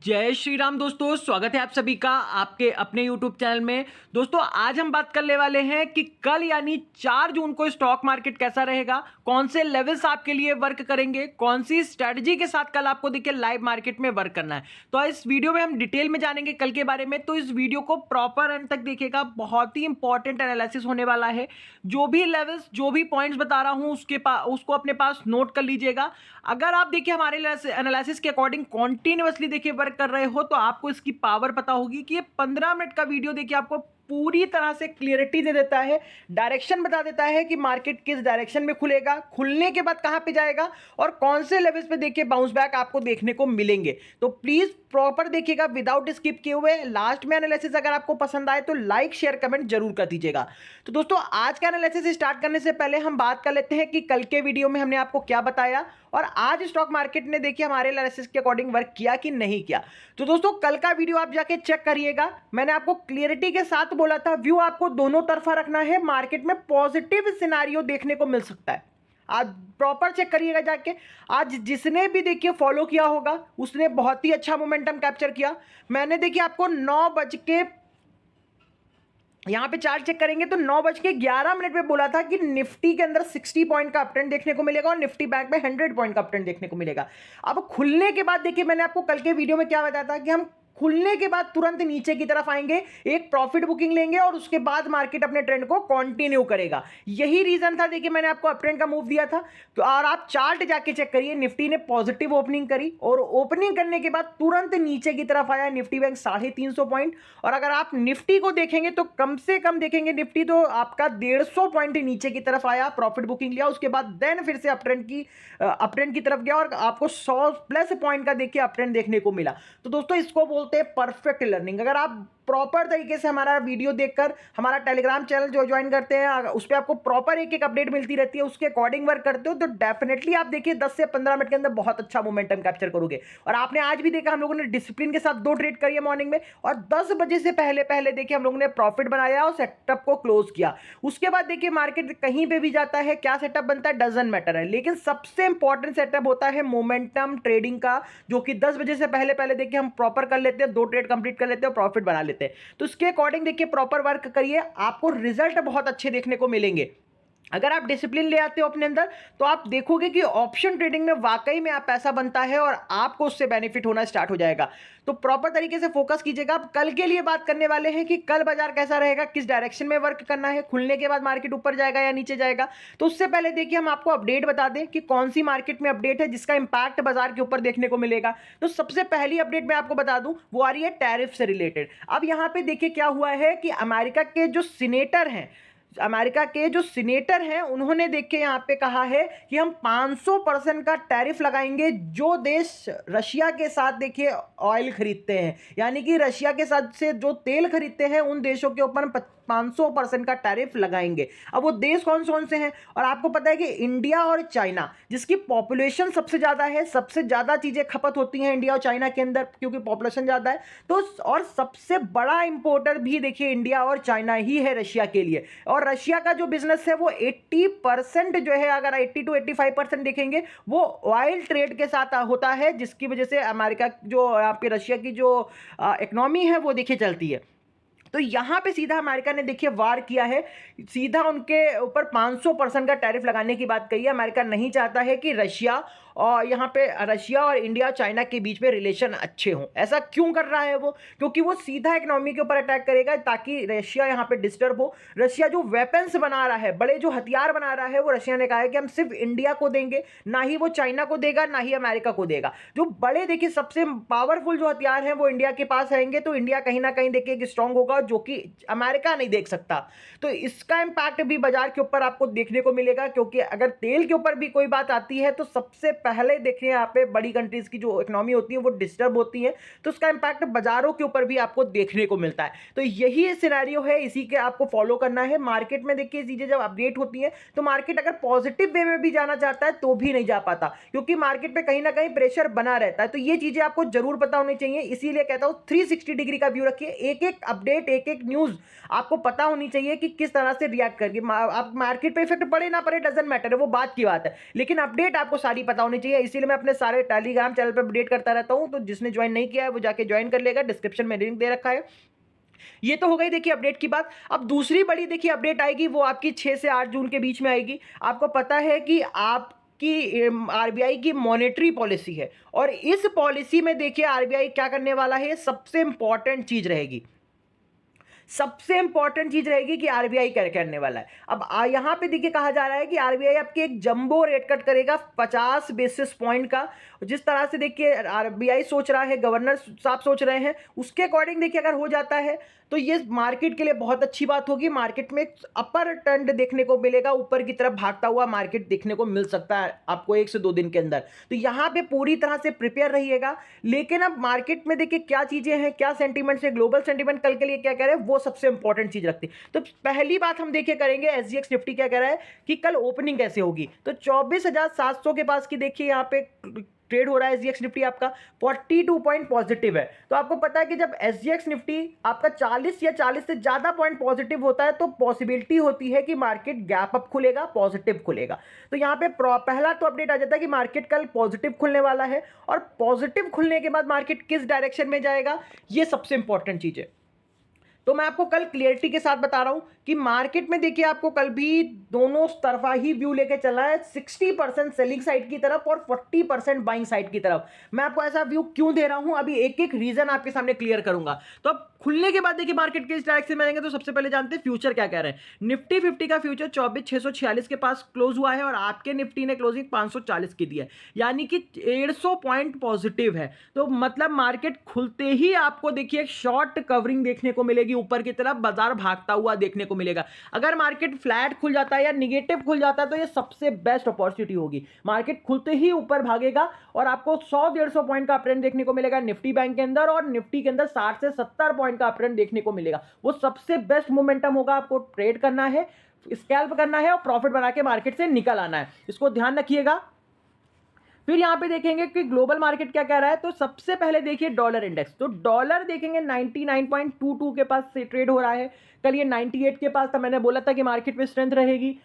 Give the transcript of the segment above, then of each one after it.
जय श्री राम दोस्तों, स्वागत है आप सभी का आपके अपने YouTube चैनल में। दोस्तों आज हम बात करने वाले हैं कि कल यानी 4 जून को स्टॉक मार्केट कैसा रहेगा, कौन से लेवल्स आपके लिए वर्क करेंगे, कौन सी स्ट्रेटजी के साथ कल आपको देखिए लाइव मार्केट में वर्क करना है। तो इस वीडियो में हम डिटेल में जानेंगे कल के बारे में। तो इस वीडियो को प्रॉपर एंड तक देखिएगा, बहुत ही इंपॉर्टेंट एनालिसिस होने वाला है। जो भी लेवल्स जो भी पॉइंट्स बता रहा हूं उसको अपने पास नोट कर लीजिएगा। अगर आप देखिए हमारे एनालिसिस के अकॉर्डिंग कॉन्टिन्यूअसली देखिए वर्क कर रहे हो तो आपको इसकी पावर पता होगी कि ये 15 मिनट का वीडियो देखिए आपको पूरी तरह से क्लियरिटी दे देता है, डायरेक्शन बता देता है कि मार्केट किस डायरेक्शन में खुलेगा, खुलने के बाद कहां पे जाएगा और कौन से लेवल्स पे देखिए बाउंस बैक आपको देखने को मिलेंगे। तो प्लीज प्रॉपर देखिएगा विदाउट स्किप किए हुए। लास्ट में एनालिसिस अगर आपको पसंद आए तो लाइक शेयर कमेंट जरूर कर दीजिएगा। तो दोस्तों आज का एनालिसिस स्टार्ट करने से पहले हम बात कर लेते हैं कि कल के वीडियो में हमने आपको क्या बताया और आज स्टॉक मार्केट ने देखिए हमारे एनालिसिस के अकॉर्डिंग वर्क किया कि नहीं किया। तो दोस्तों कल का वीडियो आप जाके चेक करिएगा। मैंने आपको क्लियरिटी के साथ बोला था व्यू आपको दोनों तरफा रखना है, मार्केट में पॉजिटिव सिनेरियो देखने को मिल सकता है। आज प्रॉपर चेक करिएगा जाके। आज जिसने भी देखिए फॉलो किया होगा उसने बहुत ही अच्छा मोमेंटम कैप्चर किया। मैंने देखिए आपको 9 बज के यहां पे चार्ट चेक करेंगे तो 9:11 पे बोला था कि निफ्टी के अंदर 60 पॉइंट का अपट्रेंड देखने को मिलेगा और निफ्टी बैंक में 100 पॉइंट का अपट्रेंड देखने को मिलेगा। अब खुलने के बाद देखिए मैंने आपको कल के वीडियो में क्या बताया था कि हम खुलने के बाद तुरंत नीचे की तरफ आएंगे, एक प्रॉफिट बुकिंग लेंगे और उसके बाद मार्केट अपने ट्रेंड को कंटिन्यू करेगा। यही रीजन था देखिए मैंने आपको अपट्रेंड का मूव दिया था। तो और आप चार्ट जाके चेक करिए, निफ्टी ने पॉजिटिव ओपनिंग करी और ओपनिंग करने के बाद तुरंत नीचे की तरफ आया निफ्टी बैंक 350 पॉइंट। और अगर आप निफ्टी को देखेंगे तो कम से कम देखेंगे निफ्टी तो आपका 150 पॉइंट नीचे की तरफ आया, प्रॉफिट बुकिंग लिया, उसके बाद देन फिर से अपट्रेंड की तरफ गया और आपको 100+ पॉइंट का देखिए अपट्रेंड देखने को मिला। तो दोस्तों इसको बोलते हैं परफेक्ट लर्निंग। अगर आप प्रॉपर तरीके से हमारा वीडियो देखकर हमारा टेलीग्राम चैनल जो ज्वाइन करते हैं उस पर आपको प्रॉपर एक एक अपडेट मिलती रहती है, उसके अकॉर्डिंग वर्क करते हो तो डेफिनेटली आप देखिए 10 से 15 मिनट के अंदर बहुत अच्छा मोमेंटम कैप्चर करोगे। और आपने आज भी देखा हम लोगों ने डिसिप्लिन के साथ 2 ट्रेड करी है मॉर्निंग में और 10 बजे से पहले पहले देखिए हम लोगों ने प्रॉफिट बनाया और सेटअप को क्लोज किया। उसके बाद देखिए मार्केट कहीं पे भी जाता है, क्या सेटअप बनता है डजंट मैटर है, लेकिन सबसे इंपॉर्टेंट सेटअप होता है मोमेंटम ट्रेडिंग का, जो कि 10 बजे से पहले पहले देखिए हम प्रॉपर कर लेते हैं, 2 ट्रेड कंप्लीट कर लेते हैं और प्रॉफिट बना लेते हैं। तो इसके अकॉर्डिंग देखिए प्रॉपर वर्क करिए, आपको रिजल्ट बहुत अच्छे देखने को मिलेंगे। अगर आप डिसिप्लिन ले आते हो अपने अंदर तो आप देखोगे कि ऑप्शन ट्रेडिंग में वाकई में आप पैसा बनता है और आपको उससे बेनिफिट होना स्टार्ट हो जाएगा। तो प्रॉपर तरीके से फोकस कीजिएगा। आप कल के लिए बात करने वाले हैं कि कल बाजार कैसा रहेगा, किस डायरेक्शन में वर्क करना है, खुलने के बाद मार्केट ऊपर जाएगा या नीचे जाएगा। तो उससे पहले देखिए हम आपको अपडेट बता दें कि कौन सी मार्केट में अपडेट है जिसका इंपैक्ट बाजार के ऊपर देखने को मिलेगा। तो सबसे पहली अपडेट मैं आपको बता दूं वो आ रही है टैरिफ से रिलेटेड। अब यहां पे देखिए क्या हुआ है कि अमेरिका के जो सीनेटर हैं उन्होंने देखिए यहाँ पे कहा है कि हम 500% का टैरिफ लगाएंगे जो देश रशिया के साथ देखिए ऑयल खरीदते हैं, यानी कि रशिया के साथ से जो तेल खरीदते हैं उन देशों के ऊपर 500% का टैरिफ लगाएंगे। अब वो देश कौन कौन से हैं और आपको पता है कि इंडिया और चाइना, जिसकी पॉपुलेशन सबसे ज़्यादा है, सबसे ज़्यादा चीज़ें खपत होती हैं इंडिया और चाइना के अंदर क्योंकि पॉपुलेशन ज़्यादा है। तो और सबसे बड़ा इंपोर्टर भी देखिए इंडिया और चाइना ही है रशिया के लिए। और रशिया का जो बिजनेस है वो 80% जो है, अगर 80 to 85% देखेंगे वो ऑयल ट्रेड के साथ होता है, जिसकी वजह से अमेरिका जो यहाँ पे रशिया की जो इकोनॉमी है वो देखिए चलती है। तो यहां पे सीधा अमेरिका ने देखिए वार किया है, सीधा उनके ऊपर 500% का टैरिफ लगाने की बात कही है। अमेरिका नहीं चाहता है कि रशिया और इंडिया चाइना के बीच में रिलेशन अच्छे हों। ऐसा क्यों कर रहा है वो? क्योंकि वो सीधा इकोनॉमी के ऊपर अटैक करेगा ताकि रशिया यहां पे डिस्टर्ब हो। रशिया जो वेपन्स बना रहा है, बड़े जो हथियार बना रहा है, वो रशिया ने कहा है कि हम सिर्फ इंडिया को देंगे, ना ही वो चाइना को देगा ना ही अमेरिका को देगा। जो बड़े देखिए सबसे पावरफुल जो हथियार हैं वो इंडिया के पास रहेंगे तो इंडिया कहीं ना कहीं देखिए स्ट्रांग होगा, जो कि अमेरिका नहीं देख सकता। तो इसका इंपैक्ट भी बाजार के ऊपर आपको देखने को मिलेगा, क्योंकि अगर तेल के ऊपर भी कोई बात आती है तो सबसे पहले देखिए यहाँ पे बड़ी कंट्रीज की जो इकोनॉमी होती है वो डिस्टर्ब होती है, तो उसका इंपैक्ट बाजारों के ऊपर भी आपको देखने को मिलता है। तो यही सिनेरियो है, इसी के आपको फॉलो करना है। मार्केट में देखिए चीजें जब अपडेट होती है तो मार्केट अगर पॉजिटिव वे में भी जाना चाहता है तो भी नहीं जा पाता, क्योंकि मार्केट पे कहीं ना कहीं प्रेशर बना रहता है। तो ये चीजें आपको जरूर पता होनी चाहिए, इसीलिए कहता हूं 360 डिग्री का व्यू रखिए। एक एक अपडेट, एक एक न्यूज आपको पता होनी चाहिए कि किस तरह से रिएक्ट करके आप मार्केट पे इफेक्ट पड़े ना पड़े डजंट मैटर है, वो बात की बात है, लेकिन अपडेट आपको सारी पता होनी होनी चाहिए, इसीलिए मैं अपने सारे टेलीग्राम चैनल पर अपडेट करता रहता हूँ। तो जिसने ज्वाइन नहीं किया है वो जाके ज्वाइन कर लेगा, डिस्क्रिप्शन में लिंक दे रखा है। ये तो हो गई देखिए अपडेट की बात। अब दूसरी बड़ी देखिए अपडेट आएगी, वो आपकी 6 से 8 जून के बीच में आएगी। आपको पता है कि आपकी आरबीआई की मॉनेटरी पॉलिसी है, और इस पॉलिसी में देखिए आरबीआई क्या करने वाला है, सबसे इंपॉर्टेंट चीज रहेगी। सबसे इंपॉर्टेंट चीज रहेगी कि आरबीआई क्या करने वाला है। अब यहां पे देखिए कहा जा रहा है कि आरबीआई आपके एक जंबो रेट कट करेगा 50 बेसिस पॉइंट का। जिस तरह से देखिए आरबीआई सोच रहा है, गवर्नर साहब सोच रहे हैं, उसके अकॉर्डिंग देखिए अगर हो जाता है तो ये मार्केट के लिए बहुत अच्छी बात होगी। मार्केट में अपर ट्रेंड देखने को मिलेगा, ऊपर की तरफ भागता हुआ मार्केट देखने को मिल सकता है आपको 1 से 2 दिन के अंदर। तो यहां पे पूरी तरह से प्रिपेयर रहिएगा। लेकिन अब मार्केट में देखिए क्या चीजें हैं, क्या सेंटीमेंट्स है, ग्लोबल सेंटीमेंट कल के लिए क्या कह रहे हैं, वो सबसे इंपॉर्टेंट चीज रखती है। तो पहली बात हम देखिए करेंगे एसजीएक्स निफ्टी क्या कह रहा है कि कल ओपनिंग कैसे होगी। तो 24,700 के पास की देखिए यहाँ पे ट्रेड हो रहा है एसजीएक्स निफ्टी आपका 42 पॉइंट पॉजिटिव है। तो आपको पता है कि जब एसजीएक्स निफ्टी आपका 40 या 40 से ज्यादा पॉइंट पॉजिटिव होता है तो पॉसिबिलिटी होती है कि मार्केट गैप अप खुलेगा, पॉजिटिव खुलेगा। तो यहां पे पहला तो अपडेट आ जाता है कि मार्केट कल पॉजिटिव खुलने वाला है, और पॉजिटिव खुलने के बाद मार्केट किस डायरेक्शन में जाएगा, ये सबसे इंपॉर्टेंट चीज है। तो मैं आपको कल क्लियरिटी के साथ बता रहा हूं कि मार्केट में देखिए आपको कल भी दोनों तरफा ही व्यू लेके चलना है, 60% सेलिंग साइड की तरफ और 40% बाइंग साइड की तरफ। मैं आपको ऐसा व्यू क्यों दे रहा हूं, अभी एक एक रीजन आपके सामने क्लियर करूंगा। तो अब खुलने के बाद देखिए मार्केट के इस डायरेक्शन में जाएंगे। तो सबसे पहले जानते हैं फ्यूचर क्या कह रहे हैं। निफ्टी 50 का फ्यूचर 24,646 के पास क्लोज हुआ है, और आपके निफ्टी ने क्लोजिंग 540 की दी है, यानी कि 150 पॉइंट पॉजिटिव है। तो मतलब मार्केट खुलते ही आपको देखिए एक शॉर्ट कवरिंग देखने को मिलेगी, ऊपर की तरफ बाजार भागता हुआ देखने को मिलेगा। अगर मार्केट फ्लैट खुल जाता है या निगेटिव खुल जाता है तो ये सबसे बेस्ट अपॉर्चुनिटी होगी। मार्केट खुलते ही ऊपर भागेगा और आपको 100-150 पॉइंट का अपट्रेंड देखने को मिलेगा निफ्टी बैंक के अंदर, और निफ्टी के अंदर 60 से 70 पॉइंट का अपट्रेंड देखने को मिलेगा। वो सबसे बेस्ट मोमेंटम होगा। आपको ट्रेड करना है, स्कैल्प करना है और प्रॉफिट बना के मार्केट से निकल आना है, इसको ध्यान रखिएगा। फिर यहां पे देखेंगे कि ग्लोबल मार्केट क्या कह रहा है। तो सबसे पहले देखिए डॉलर इंडेक्स। तो डॉलर देखेंगे 99.22 के पास से ट्रेड हो रहा है। कल ये 98 के पास था। मैंने बोला था कि मार्केट में स्ट्रेंथ रहेगी।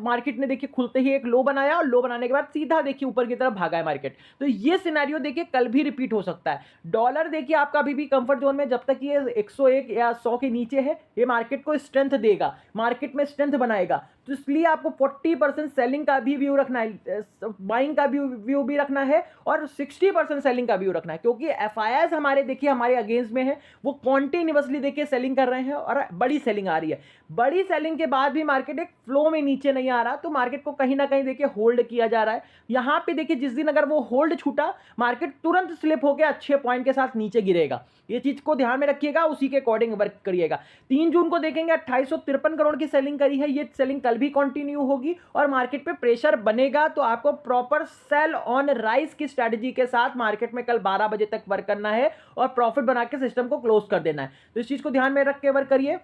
मार्केट ने देखिए खुलते ही एक लो बनाया, और लो बनाने के बाद सीधा देखिए ऊपर की तरफ भागा है मार्केट। तो ये सिनेरियो देखिए कल भी रिपीट हो सकता है। डॉलर देखिए आपका अभी भी कंफर्ट जोन में, जब तक ये 101 या 100 के नीचे है ये मार्केट को स्ट्रेंथ देगा, मार्केट में स्ट्रेंथ बनाएगा। तो इसलिए आपको 40% सेलिंग का भी व्यू रखना है, बाइंग का भी व्यू भी रखना है, और 60% सेलिंग का व्यू रखना है, क्योंकि एफआईआईज हमारे देखिए हमारे अगेंस्ट में है। वो कॉन्टिन्यूअसली देखिए सेलिंग कर रहे हैं और बड़ी सेलिंग आ रही है। बड़ी सेलिंग के बाद भी मार्केट एक फ्लो में नीचे नहीं आ रहा, तो मार्केट को कहीं ना कहीं देखिए होल्ड किया जा रहा है। यहां पे देखिए जिस दिन अगर वो होल्ड छूटा, मार्केट तुरंत स्लिप होकर अच्छे पॉइंट के साथ नीचे गिरेगा। ये चीज को ध्यान में रखिएगा, उसी के अकॉर्डिंग वर्क करिएगा। 3 जून को देखेंगे 2853 करोड़ की सेलिंग करी है। ये सेलिंग कल भी कंटिन्यू होगी और मार्केट पे प्रेशर बनेगा। तो आपको प्रॉपर सेल ऑन राइज की स्ट्रेटजी के साथ मार्केट में कल 12 बजे तक वर्क करना है और प्रॉफिट बना के सिस्टम को क्लोज कर देना है। तो इस चीज को ध्यान में रख के वर्क करिए।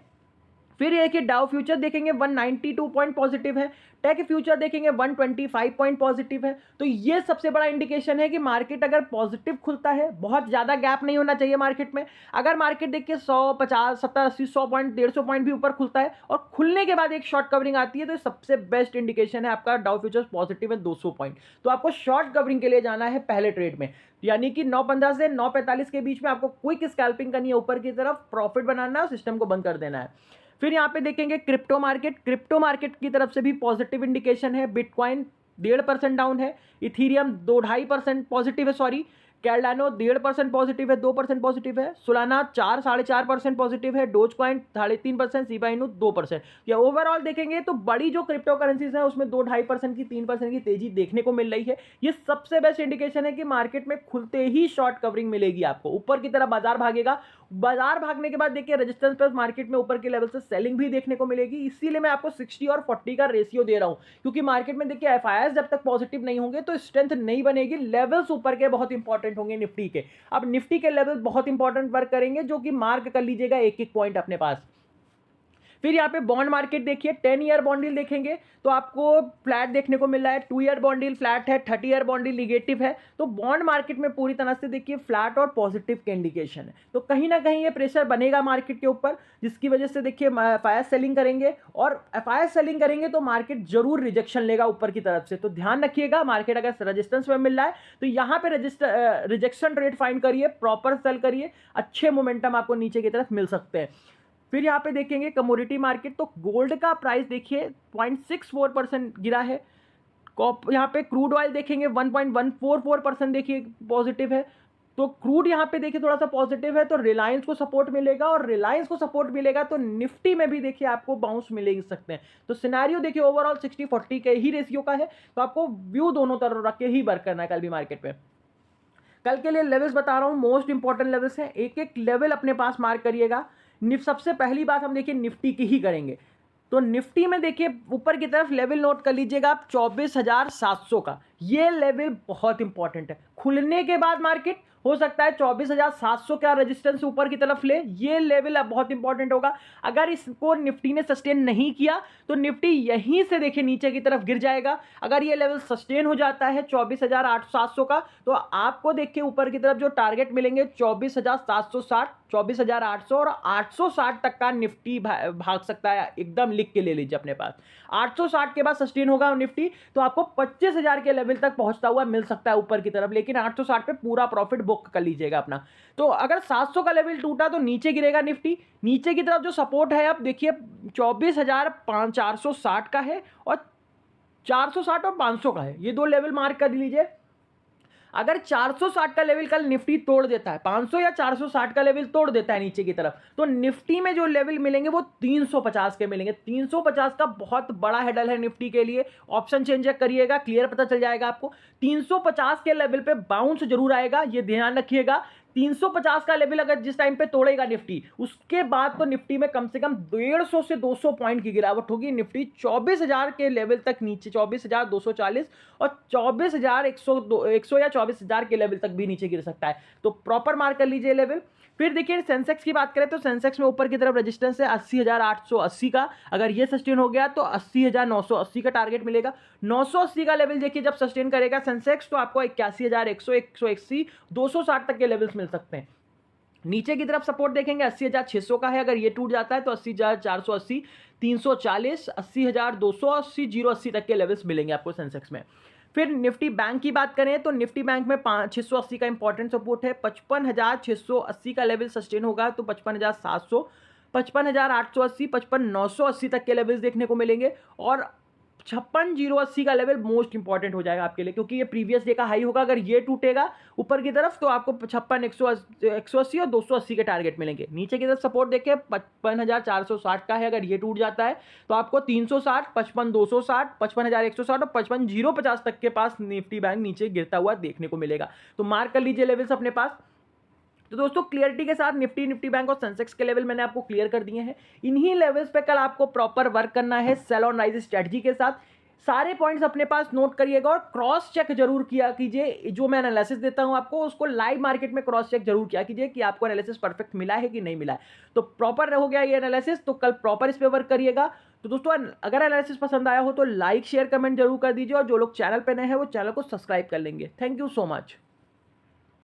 फिर ये कि डाउ फ्यूचर देखेंगे 192 पॉइंट पॉजिटिव है, टेक फ्यूचर देखेंगे 125 पॉइंट पॉजिटिव है। तो ये सबसे बड़ा इंडिकेशन है कि मार्केट अगर पॉजिटिव खुलता है, बहुत ज्यादा गैप नहीं होना चाहिए मार्केट में। अगर मार्केट देखिए 100, 50, 70, 80, 100 पॉइंट, 150 पॉइंट भी ऊपर खुलता है और खुलने के बाद एक शॉर्ट कवरिंग आती है, तो सबसे बेस्ट इंडिकेशन है आपका डाउ फ्यूचर पॉजिटिव है 200 पॉइंट। तो आपको शॉर्ट कवरिंग के लिए जाना है पहले ट्रेड में, यानी कि 9:15 से 9:45 के बीच में आपको क्विक स्कैल्पिंग करनी है, ऊपर की तरफ प्रॉफिट बनाना है और सिस्टम को बंद कर देना है। फिर यहां पे देखेंगे क्रिप्टो मार्केट की तरफ से भी पॉजिटिव इंडिकेशन है। बिटकॉइन 1.5% डाउन है, इथीरियम 2-2.5% पॉजिटिव है, सॉरी कैर्डानो 1.5% पॉजिटिव है, 2% पॉजिटिव है, सोलाना 4-4.5% पॉजिटिव है, डोज कॉइन 3.5%, शिबा इनू 2%। या ओवरऑल देखेंगे तो बड़ी जो क्रिप्टो करेंसीज है उसमें 2-2.5% की 3% की तेजी देखने को मिल रही है। ये सबसे बेस्ट इंडिकेशन है कि मार्केट में खुलते ही शॉर्ट कवरिंग मिलेगी आपको, ऊपर की तरफ बाजार भागेगा। बाजार भागने के बाद देखिए रेजिस्टेंस पर मार्केट में ऊपर के लेवल से सेलिंग भी देखने को मिलेगी। इसीलिए मैं आपको 60 और 40 का रेशियो दे रहा हूं, क्योंकि मार्केट में देखिए एफआईआईज जब तक पॉजिटिव नहीं होंगे तो स्ट्रेंथ नहीं बनेगी। लेवल्स ऊपर के बहुत इंपॉर्टेंट होंगे निफ्टी के। अब निफ्टी के लेवल बहुत इंपॉर्टेंट वर्क करेंगे, जो कि मार्क कर लीजिएगा एक एक पॉइंट अपने पास। फिर यहाँ पे बॉन्ड मार्केट देखिए, 10 ईयर बॉन्ड डील देखेंगे तो आपको फ्लैट देखने को मिल रहा है, 2 ईयर बॉन्ड डील फ्लैट है, 30 ईयर बॉन्ड डील निगेटिव है। तो बॉन्ड मार्केट में पूरी तरह से देखिए फ्लैट और पॉजिटिव के इंडिकेशन है। तो कहीं ना कहीं ये प्रेशर बनेगा मार्केट के ऊपर, जिसकी वजह से देखिए एफआईआई सेलिंग करेंगे, और एफआईआई सेलिंग करेंगे तो मार्केट जरूर रिजेक्शन लेगा ऊपर की तरफ से। तो ध्यान रखिएगा, मार्केट अगर रेजिस्टेंस में मिल रहा है तो यहाँ पे रिजेक्शन रेट फाइंड करिए, प्रॉपर सेल करिए, अच्छे मोमेंटम आपको नीचे की तरफ मिल सकते हैं। फिर यहाँ पे देखेंगे कमोडिटी मार्केट, तो गोल्ड का प्राइस देखिए 0.64% गिरा है। यहाँ पे क्रूड ऑयल देखेंगे 1.144% देखिए पॉजिटिव है। तो क्रूड यहाँ पे देखिए थोड़ा सा पॉजिटिव है, तो रिलायंस को सपोर्ट मिलेगा, और रिलायंस को सपोर्ट मिलेगा तो निफ्टी में भी देखिए आपको बाउंस मिल सकते हैं। तो सिनेरियो देखिए ओवरऑल 60-40 के ही रेशियो का है, तो आपको व्यू दोनों तरफ रख के ही वर्क करना है कल भी मार्केट पे। कल के लिए लेवल्स बता रहा हूँ, मोस्ट इंपॉर्टेंट लेवल्स हैं, एक एक लेवल अपने पास मार्क करिएगा। सबसे पहली बात हम देखिए निफ्टी की ही करेंगे। तो निफ्टी में देखिए ऊपर की तरफ लेवल नोट कर लीजिएगा आप 24,700 का, ये लेवल बहुत इंपॉर्टेंट है। खुलने के बाद मार्केट हो सकता है 24,700 का रेजिस्टेंस ऊपर की तरफ ले, ये लेवल अब बहुत इंपॉर्टेंट होगा। अगर इसको निफ्टी ने सस्टेन नहीं किया तो निफ्टी यहीं से देखिए नीचे की तरफ गिर जाएगा। अगर ये लेवल सस्टेन हो जाता है 24,700 का, तो आपको देखिए ऊपर की तरफ जो टारगेट मिलेंगे 24,760, 24,800 और 860 तक का निफ्टी भाग सकता है। एकदम लिख के ले लीजिए अपने पास। 860 के बाद सस्टेन होगा निफ्टी तो आपको 25,000 के लेवल तक पहुंचता हुआ मिल सकता है ऊपर की तरफ, लेकिन 860 पे पूरा प्रॉफिट बुक कर लीजिएगा अपना। तो अगर 700 का लेवल टूटा तो नीचे गिरेगा निफ्टी। नीचे की तरफ जो सपोर्ट है अब देखिए 24,460 का है, और 460 और 500 का है, ये दो लेवल मार्क कर लीजिए। अगर 460 का लेवल कल निफ्टी तोड़ देता है, 500 या 460 का लेवल तोड़ देता है नीचे की तरफ, तो निफ्टी में जो लेवल मिलेंगे वो 350 के मिलेंगे। 350 का बहुत बड़ा हेडल है निफ्टी के लिए। ऑप्शन चेंज करिएगा, क्लियर पता चल जाएगा आपको। 350 के लेवल पे बाउंस जरूर आएगा, ये ध्यान रखिएगा। 350 का लेवल अगर जिस टाइम पे तोड़ेगा निफ्टी, उसके बाद तो निफ्टी में कम से कम 150 से 200 पॉइंट की गिरावट होगी। निफ्टी 24,000 के लेवल तक नीचे, 24,240 और 24,100 या 24,000 के लेवल तक भी नीचे गिर सकता है। तो प्रॉपर मार्क कर लीजिए लेवल। फिर देखिए सेंसेक्स की बात करें तो सेंसेक्स में ऊपर की तरफ रेजिस्टेंस है 80,880 का। अगर ये सस्टेन हो गया तो 80,980 का टारगेट मिलेगा। 980 का लेवल देखिए जब सस्टेन करेगा सेंसेक्स तो आपको 81,100, 180, 260 तक के लेवल्स मिल सकते हैं। नीचे की तरफ सपोर्ट देखेंगे 80,600 का है, अगर ये टूट जाता है तो 80,480, 340, 80,280, 080 तक के लेवल्स मिलेंगे आपको सेंसेक्स में। फिर निफ्टी बैंक की बात करें तो निफ्टी बैंक में 680 का इंपॉर्टेंट सपोर्ट है। 55,680 का लेवल सस्टेन होगा तो 55,700, 55,880, 55,980 तक के लेवल्स देखने को मिलेंगे। और 56,080 का लेवल मोस्ट इंपॉर्टेंट हो जाएगा आपके लिए, क्योंकि ये प्रीवियस डे का हाई होगा। अगर ये टूटेगा ऊपर की तरफ तो आपको 56,180 और 280 के टारगेट मिलेंगे। नीचे की तरफ सपोर्ट देखिए 55,460 का है, अगर ये टूट जाता है तो आपको 360, 55,260, 55,160 और 55,050 तक के पास निफ्टी बैंक नीचे गिरता हुआ देखने को मिलेगा। तो मार्क कर लीजिए लेवल्स अपने पास। तो दोस्तों क्लियरिटी के साथ निफ्टी बैंक और सेंसेक्स के लेवल मैंने आपको क्लियर कर दिए हैं। इन्हीं लेवल्स पे कल आपको प्रॉपर वर्क करना है सेल ऑन राइज स्ट्रेटजी के साथ। सारे पॉइंट्स अपने पास नोट करिएगा और क्रॉस चेक जरूर किया कीजिए। जो मैं एनालिसिस देता हूं आपको उसको लाइव मार्केट में क्रॉस चेक जरूर किया कीजिए कि आपको एनालिसिस परफेक्ट मिला है कि नहीं मिला है। तो प्रॉपर हो गया ये एनालिसिस, तो कल प्रॉपर इस पे वर्क करिएगा। तो दोस्तों अगर एनालिसिस पसंद आया हो तो लाइक शेयर कमेंट जरूर कर दीजिए, और जो लोग चैनल पे नए हैं वो चैनल को सब्सक्राइब कर लेंगे। Thank you so much.